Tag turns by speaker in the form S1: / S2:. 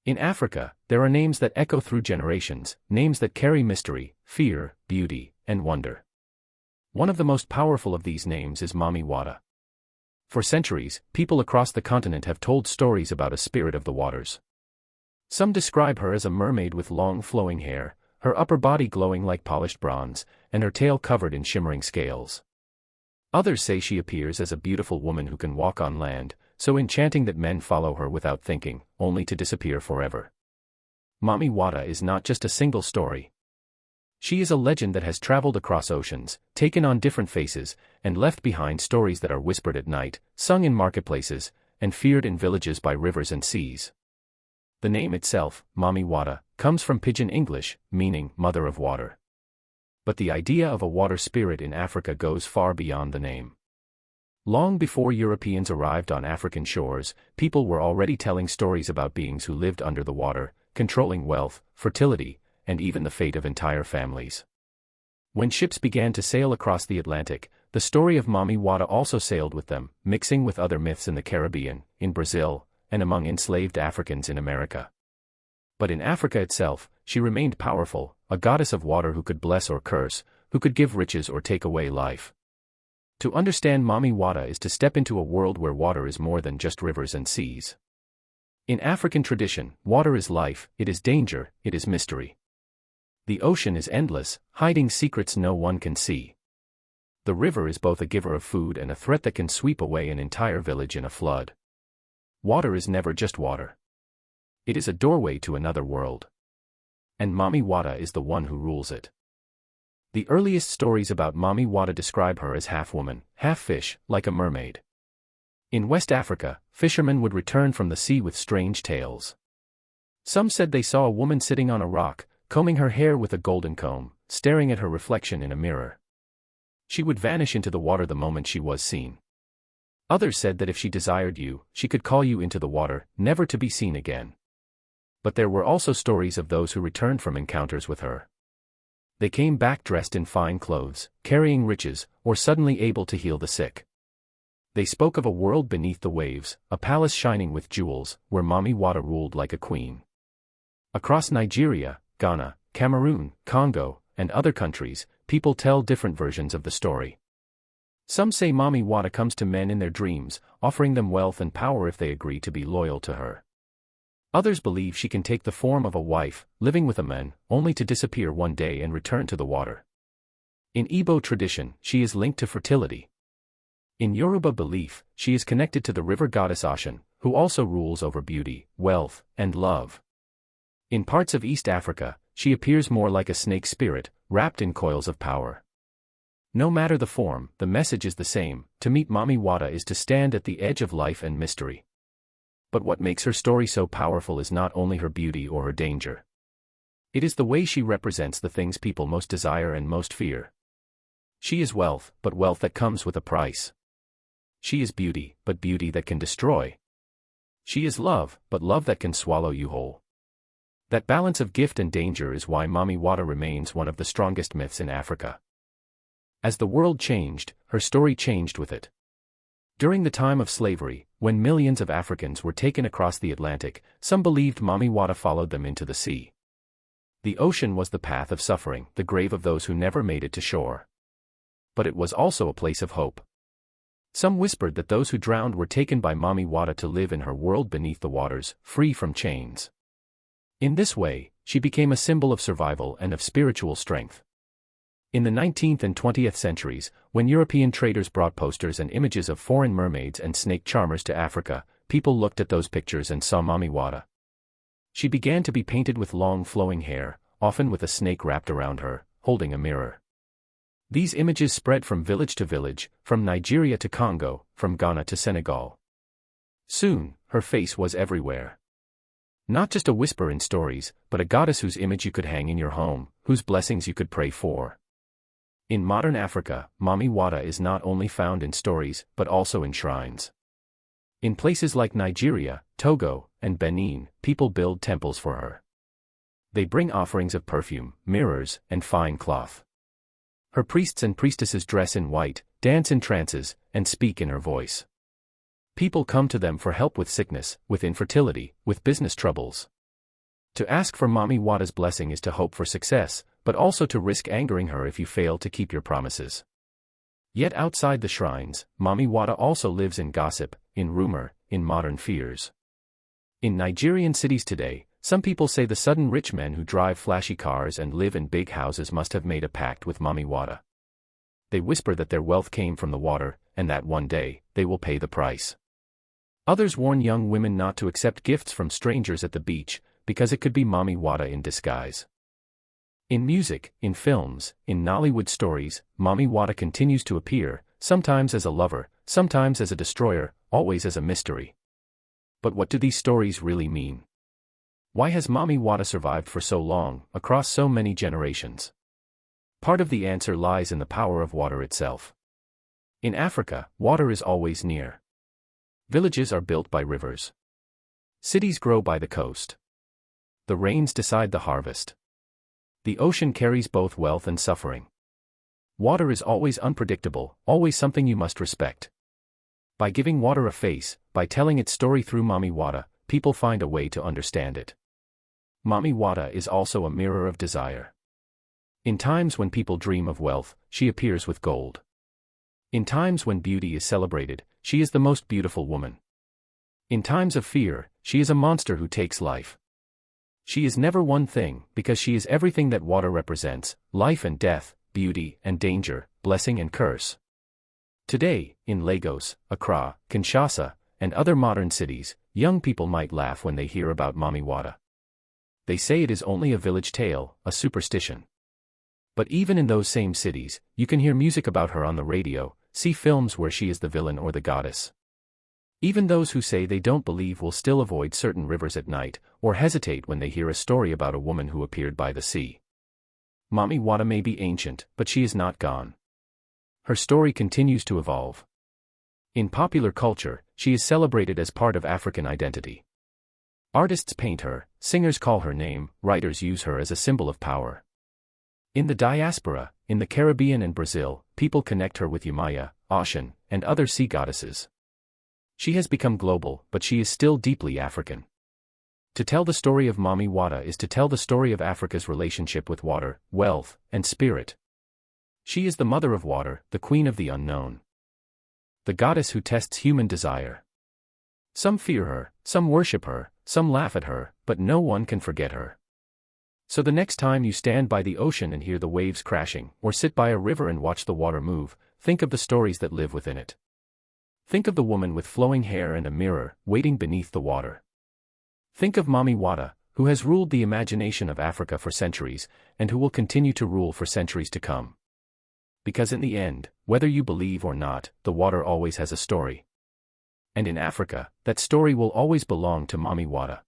S1: In Africa, there are names that echo through generations, names that carry mystery, fear, beauty, and wonder. One of the most powerful of these names is Mami Wata. For centuries, people across the continent have told stories about a spirit of the waters. Some describe her as a mermaid with long flowing hair, her upper body glowing like polished bronze, and her tail covered in shimmering scales. Others say she appears as a beautiful woman who can walk on land, so enchanting that men follow her without thinking, only to disappear forever. Mami Wata is not just a single story. She is a legend that has traveled across oceans, taken on different faces, and left behind stories that are whispered at night, sung in marketplaces, and feared in villages by rivers and seas. The name itself, Mami Wata, comes from Pidgin English, meaning mother of water. But the idea of a water spirit in Africa goes far beyond the name. Long before Europeans arrived on African shores, people were already telling stories about beings who lived under the water, controlling wealth, fertility, and even the fate of entire families. When ships began to sail across the Atlantic, the story of Mami Wata also sailed with them, mixing with other myths in the Caribbean, in Brazil, and among enslaved Africans in America. But in Africa itself, she remained powerful, a goddess of water who could bless or curse, who could give riches or take away life. To understand Mami Wata is to step into a world where water is more than just rivers and seas. In African tradition, water is life, it is danger, it is mystery. The ocean is endless, hiding secrets no one can see. The river is both a giver of food and a threat that can sweep away an entire village in a flood. Water is never just water. It is a doorway to another world. And Mami Wata is the one who rules it. The earliest stories about Mami Wata describe her as half-woman, half-fish, like a mermaid. In West Africa, fishermen would return from the sea with strange tales. Some said they saw a woman sitting on a rock, combing her hair with a golden comb, staring at her reflection in a mirror. She would vanish into the water the moment she was seen. Others said that if she desired you, she could call you into the water, never to be seen again. But there were also stories of those who returned from encounters with her. They came back dressed in fine clothes, carrying riches, or suddenly able to heal the sick. They spoke of a world beneath the waves, a palace shining with jewels, where Mami Wata ruled like a queen. Across Nigeria, Ghana, Cameroon, Congo, and other countries, people tell different versions of the story. Some say Mami Wata comes to men in their dreams, offering them wealth and power if they agree to be loyal to her. Others believe she can take the form of a wife, living with a man, only to disappear one day and return to the water. In Igbo tradition, she is linked to fertility. In Yoruba belief, she is connected to the river goddess Oshun, who also rules over beauty, wealth, and love. In parts of East Africa, she appears more like a snake spirit, wrapped in coils of power. No matter the form, the message is the same: to meet Mami Wata is to stand at the edge of life and mystery. But what makes her story so powerful is not only her beauty or her danger. It is the way she represents the things people most desire and most fear. She is wealth, but wealth that comes with a price. She is beauty, but beauty that can destroy. She is love, but love that can swallow you whole. That balance of gift and danger is why Mami Wata remains one of the strongest myths in Africa. As the world changed, her story changed with it. During the time of slavery, when millions of Africans were taken across the Atlantic, some believed Mami Wata followed them into the sea. The ocean was the path of suffering, the grave of those who never made it to shore. But it was also a place of hope. Some whispered that those who drowned were taken by Mami Wata to live in her world beneath the waters, free from chains. In this way, she became a symbol of survival and of spiritual strength. In the 19th and 20th centuries, when European traders brought posters and images of foreign mermaids and snake charmers to Africa, people looked at those pictures and saw Mami Wata. She began to be painted with long flowing hair, often with a snake wrapped around her, holding a mirror. These images spread from village to village, from Nigeria to Congo, from Ghana to Senegal. Soon, her face was everywhere. Not just a whisper in stories, but a goddess whose image you could hang in your home, whose blessings you could pray for. In modern Africa, Mami Wata is not only found in stories, but also in shrines. In places like Nigeria, Togo, and Benin, people build temples for her. They bring offerings of perfume, mirrors, and fine cloth. Her priests and priestesses dress in white, dance in trances, and speak in her voice. People come to them for help with sickness, with infertility, with business troubles. To ask for Mami Wata's blessing is to hope for success, but also to risk angering her if you fail to keep your promises. Yet outside the shrines, Mami Wata also lives in gossip, in rumor, in modern fears. In Nigerian cities today, some people say the sudden rich men who drive flashy cars and live in big houses must have made a pact with Mami Wata. They whisper that their wealth came from the water, and that one day, they will pay the price. Others warn young women not to accept gifts from strangers at the beach, because it could be Mami Wata in disguise. In music, in films, in Nollywood stories, Mami Wata continues to appear, sometimes as a lover, sometimes as a destroyer, always as a mystery. But what do these stories really mean? Why has Mami Wata survived for so long, across so many generations? Part of the answer lies in the power of water itself. In Africa, water is always near. Villages are built by rivers. Cities grow by the coast. The rains decide the harvest. The ocean carries both wealth and suffering. Water is always unpredictable, always something you must respect. By giving water a face, by telling its story through Mami Wata, people find a way to understand it. Mami Wata is also a mirror of desire. In times when people dream of wealth, she appears with gold. In times when beauty is celebrated, she is the most beautiful woman. In times of fear, she is a monster who takes life. She is never one thing, because she is everything that water represents: life and death, beauty and danger, blessing and curse. Today, in Lagos, Accra, Kinshasa, and other modern cities, young people might laugh when they hear about Mami Wata. They say it is only a village tale, a superstition. But even in those same cities, you can hear music about her on the radio, see films where she is the villain or the goddess. Even those who say they don't believe will still avoid certain rivers at night, or hesitate when they hear a story about a woman who appeared by the sea. Mami Wata may be ancient, but she is not gone. Her story continues to evolve. In popular culture, she is celebrated as part of African identity. Artists paint her, singers call her name, writers use her as a symbol of power. In the diaspora, in the Caribbean and Brazil, people connect her with Yumaya, Ocean, and other sea goddesses. She has become global, but she is still deeply African. To tell the story of Mami Wata is to tell the story of Africa's relationship with water, wealth, and spirit. She is the mother of water, the queen of the unknown. The goddess who tests human desire. Some fear her, some worship her, some laugh at her, but no one can forget her. So the next time you stand by the ocean and hear the waves crashing, or sit by a river and watch the water move, think of the stories that live within it. Think of the woman with flowing hair and a mirror, waiting beneath the water. Think of Mami Wata, who has ruled the imagination of Africa for centuries, and who will continue to rule for centuries to come. Because in the end, whether you believe or not, the water always has a story. And in Africa, that story will always belong to Mami Wata.